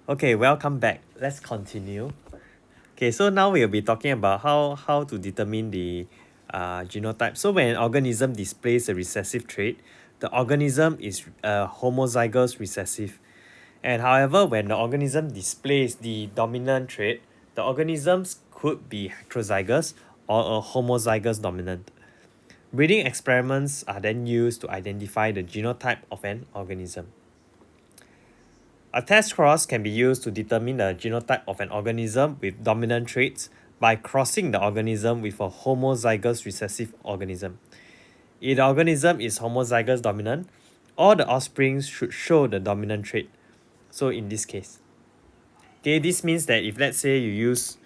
Okay, welcome back. Let's continue. Okay, so now we'll be talking about how to determine the genotype. So when an organism displays a recessive trait, the organism is homozygous recessive. And however, when the organism displays the dominant trait, the organisms could be heterozygous or a homozygous dominant. Breeding experiments are then used to identify the genotype of an organism. A test cross can be used to determine the genotype of an organism with dominant traits by crossing the organism with a homozygous recessive organism. If the organism is homozygous dominant, all the offspring should show the dominant trait. So in this case, okay, this means that if let's say you use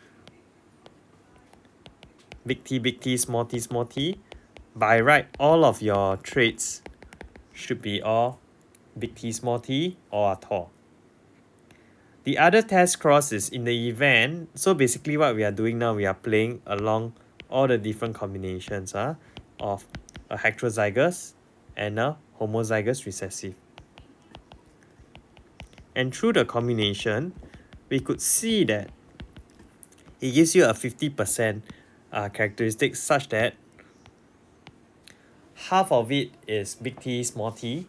big T, small t, by right, all of your traits should be all big T, small t, or are tall. The other test cross is in the event, so basically what we are doing now, we are playing along all the different combinations of a heterozygous and a homozygous recessive. And through the combination, we could see that it gives you a 50% characteristic such that half of it is big T, small t,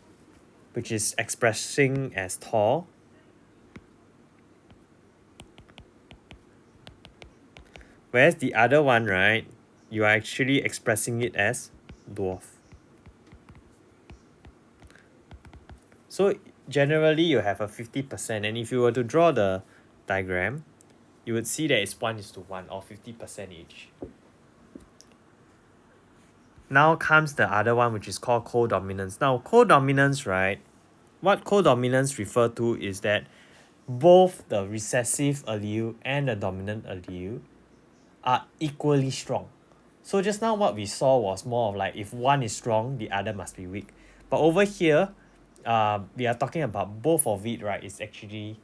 which is expressing as tall. Whereas the other one, right, you are actually expressing it as dwarf. So generally you have a 50%, and if you were to draw the diagram, you would see that it's 1:1 or 50% each. Now comes the other one, which is called codominance. Now codominance, right, what codominance refer to is that both the recessive allele and the dominant allele are equally strong. So just now what we saw was more of like if one is strong, the other must be weak. But over here, we are talking about both of it, right, is actually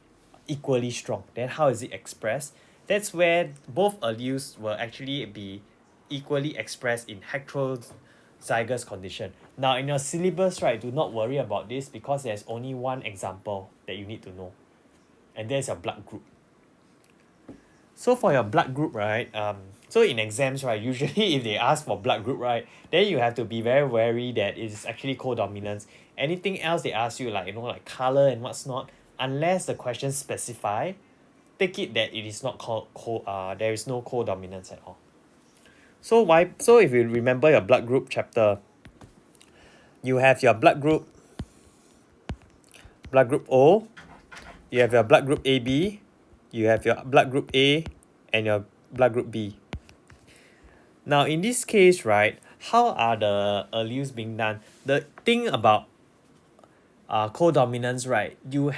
equally strong. Then how is it expressed? That's where both alleles will actually be equally expressed in heterozygous condition. Now in your syllabus, right, do not worry about this because there's only one example that you need to know. And there's your blood group. So for your blood group, right, so in exams, right, usually if they ask for blood group, right, then you have to be very wary that it's actually codominance. Anything else they ask you, like, like color and what's not, unless the question specify, take it that it is not there is no codominance at all. So if you remember your blood group chapter, you have your blood group O, you have your blood group AB, you have your blood group A, and your blood group B. Now in this case, right, how are the alleles being done? The thing about codominance, right, you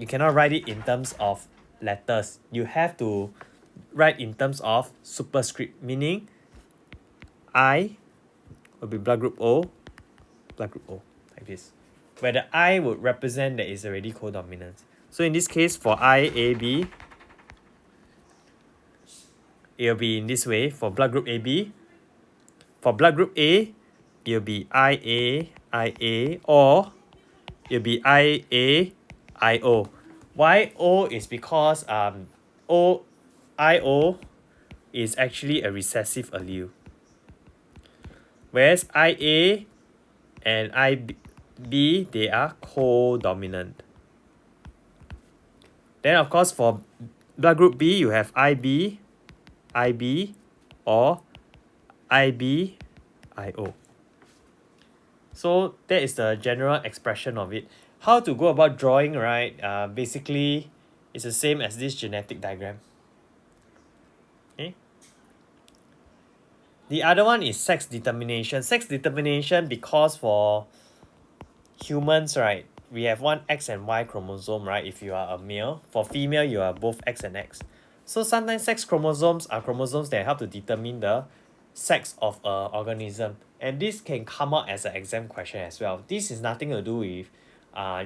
cannot write it in terms of letters. You have to write in terms of superscript, meaning I will be blood group O, like this, where the I would represent that is already codominance. So in this case, for IAB, it will be in this way. For blood group AB, for blood group A, it will be IA, or it will be IO. Why O is because IO is actually a recessive allele, whereas IA and IB, they are codominant. Then of course for blood group B, you have IB, or IO. So that is the general expression of it. How to go about drawing, right? Basically, it's the same as this genetic diagram. Okay. The other one is sex determination. Sex determination, because for humans, right, we have one X and Y chromosome, right? If you are a male, for female, you are both X and X. So sometimes sex chromosomes are chromosomes that help to determine the sex of an organism, and this can come out as an exam question as well. This is nothing to do with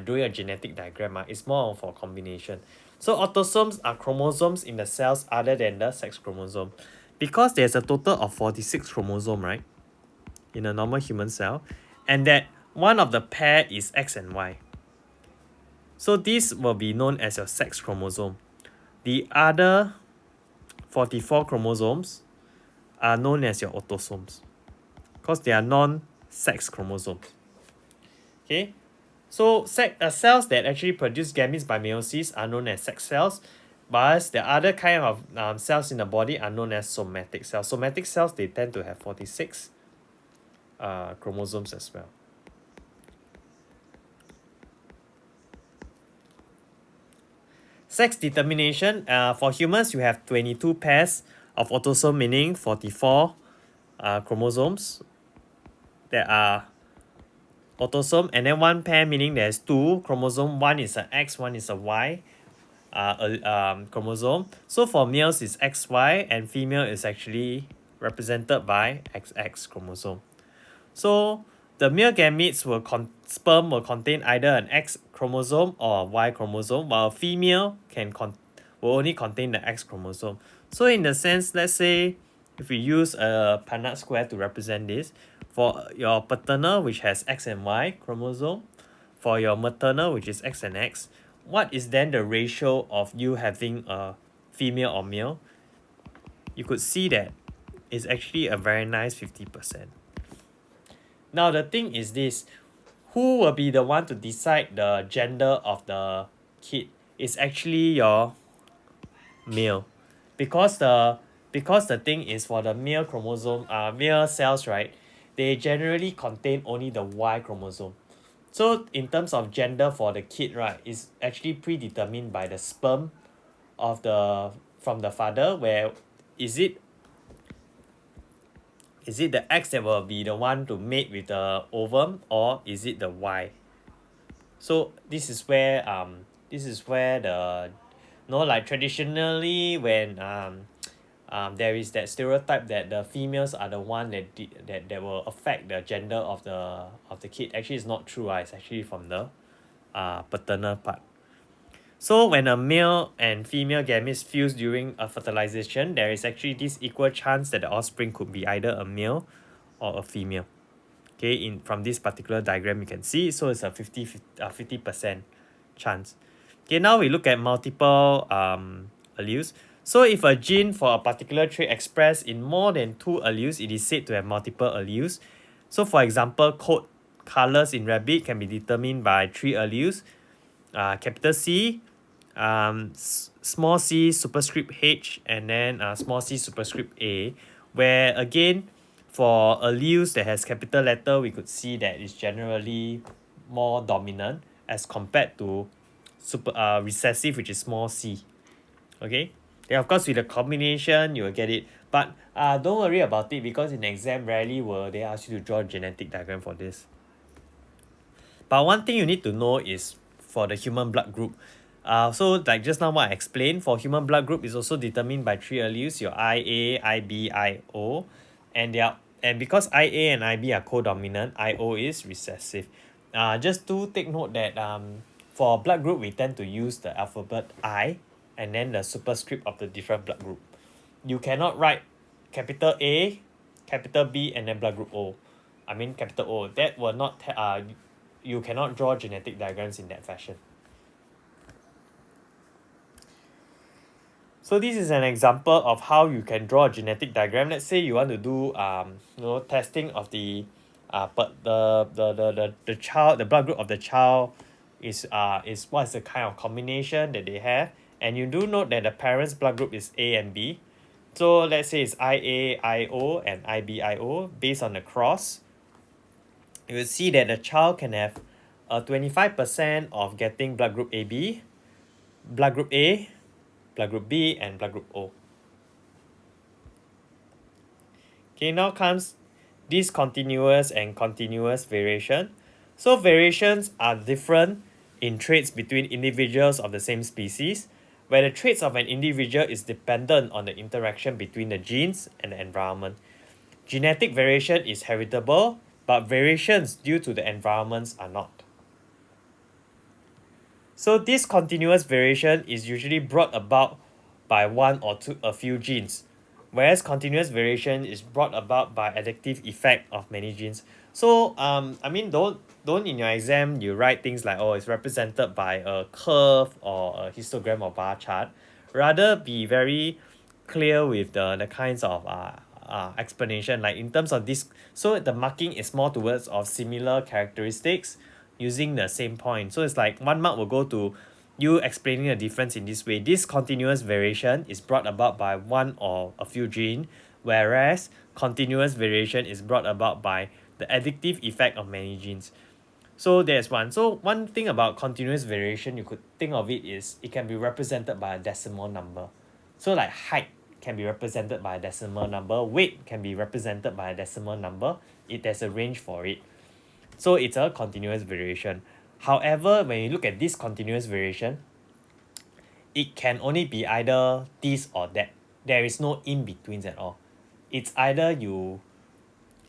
doing a genetic diagram. It's more for combination. So autosomes are chromosomes in the cells other than the sex chromosome. Because there's a total of 46 chromosomes, right, in a normal human cell, and that one of the pair is X and Y. So this will be known as your sex chromosome. The other 44 chromosomes are known as your autosomes because they are non-sex chromosomes. Okay, so cells that actually produce gametes by meiosis are known as sex cells, whereas the other kind of cells in the body are known as somatic cells. Somatic cells, they tend to have 46 chromosomes as well. Sex determination, for humans, you have 22 pairs of autosome, meaning 44 chromosomes that are autosome, and then one pair meaning there's two chromosome. One is a X, one is a Y chromosome. So for males it's XY, and female is actually represented by XX chromosome. So the male gametes sperm will contain either an X chromosome or a Y chromosome, while female will only contain the X chromosome. So in the sense, let's say if we use a Punnett square to represent this, for your paternal, which has X and Y chromosome, for your maternal, which is X and X, what is then the ratio of you having a female or male? You could see that it's actually a very nice 50%. Now the thing is this, who will be the one to decide the gender of the kid? It's actually your male. Because the thing is, for the male chromosome, male cells, right, they generally contain only the Y chromosome. So in terms of gender for the kid, right, is actually predetermined by the sperm from the father, where is it the X that will be the one to mate with the ovum, or is it the Y? So this is where the like traditionally, when there is that stereotype that the females are the one that will affect the gender of the kid. Actually, it's not true. It's actually from the paternal part. So when a male and female gametes fuse during a fertilization, there is actually this equal chance that the offspring could be either a male or a female. Okay, from this particular diagram you can see, so it's a 50% chance. Okay, now we look at multiple alleles. So if a gene for a particular trait expressed in more than 2 alleles, it is said to have multiple alleles. So for example, coat colors in rabbit can be determined by 3 alleles, capital C, small c superscript H, and then small c superscript A, where again for alleles that has capital letter, we could see that it's generally more dominant as compared to recessive, which is small c. Okay, then of course with the combination you will get it, but don't worry about it, because in exam rarely will they ask you to draw a genetic diagram for this. But one thing you need to know is for the human blood group. So like just now what I explained, for human blood group is also determined by 3 alleles, your IA, IB, IO, and because IA and IB are co-dominant, IO is recessive. Just to take note that for blood group we tend to use the alphabet I and then the superscript of the different blood group. You cannot write capital A, capital B, and then blood group O. I mean capital O. That will not you cannot draw genetic diagrams in that fashion. So this is an example of how you can draw a genetic diagram. Let's say you want to do testing of the child, the blood group of the child is what's the kind of combination that they have, and you do note that the parents' blood group is A and B. So let's say it's IA-IO and IB-IO. Based on the cross, you will see that the child can have 25% of getting blood group AB, blood group A, blood group B, and blood group O. Okay, now comes discontinuous and continuous variation. So variations are different in traits between individuals of the same species, where the traits of an individual is dependent on the interaction between the genes and the environment. Genetic variation is heritable, but variations due to the environments are not. So this continuous variation is usually brought about by one or a few genes, whereas continuous variation is brought about by additive effect of many genes. So I mean, don't don't in your exam you write things like, oh, it's represented by a curve or a histogram or bar chart. Rather be very clear with the kinds of explanation, like in terms of this. So the marking is more towards of similar characteristics using the same point. So it's like 1 mark will go to you explaining the difference in this way. This continuous variation is brought about by one or a few genes, whereas continuous variation is brought about by the additive effect of many genes. So there's one. So one thing about continuous variation you could think of it is it can be represented by a decimal number. So like height can be represented by a decimal number, weight can be represented by a decimal number. There's a range for it. So it's a continuous variation. However, when you look at this continuous variation, it can only be either this or that. There is no in betweens at all. It's either you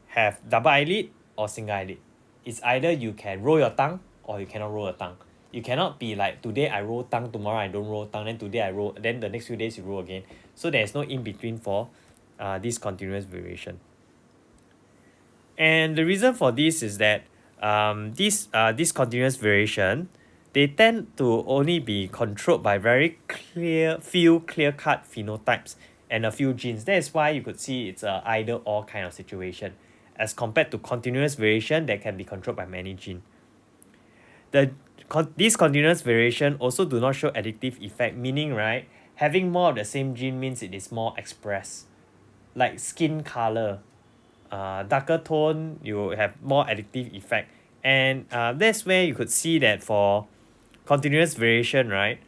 have double eyelid or single eyelid. It's either you can roll your tongue or you cannot roll your tongue. You cannot be like today I roll tongue, tomorrow I don't roll tongue, then today I roll, then the next few days you roll again. So there's no in between for this continuous variation. And the reason for this is that this continuous variation, they tend to only be controlled by very clear-cut phenotypes and a few genes. That is why you could see it's a either or kind of situation, as compared to continuous variation that can be controlled by many genes. These continuous variation also do not show additive effect, meaning right, having more of the same gene means it is more expressed. Like skin color, darker tone, you have more additive effect. And that's where you could see that for continuous variation, right?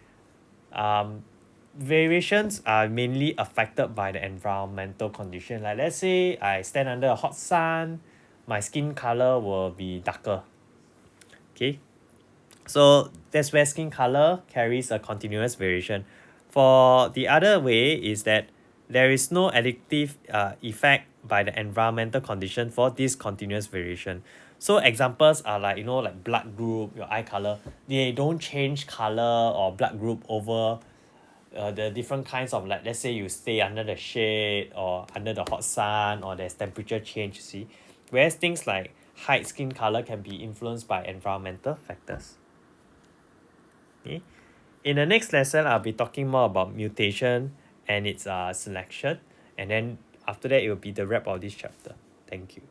Variations are mainly affected by the environmental condition. Like let's say I stand under a hot sun, my skin color will be darker. Okay, so that's where skin color carries a continuous variation. For the other way is that there is no additive effect by the environmental condition for this continuous variation. So examples are like, like blood group, your eye color. They don't change color or blood group over the different kinds of, like let's say you stay under the shade or under the hot sun or there's temperature change, you see. Whereas things like height, skin color can be influenced by environmental factors. Okay. In the next lesson, I'll be talking more about mutation and its selection. And then after that, it will be the wrap of this chapter. Thank you.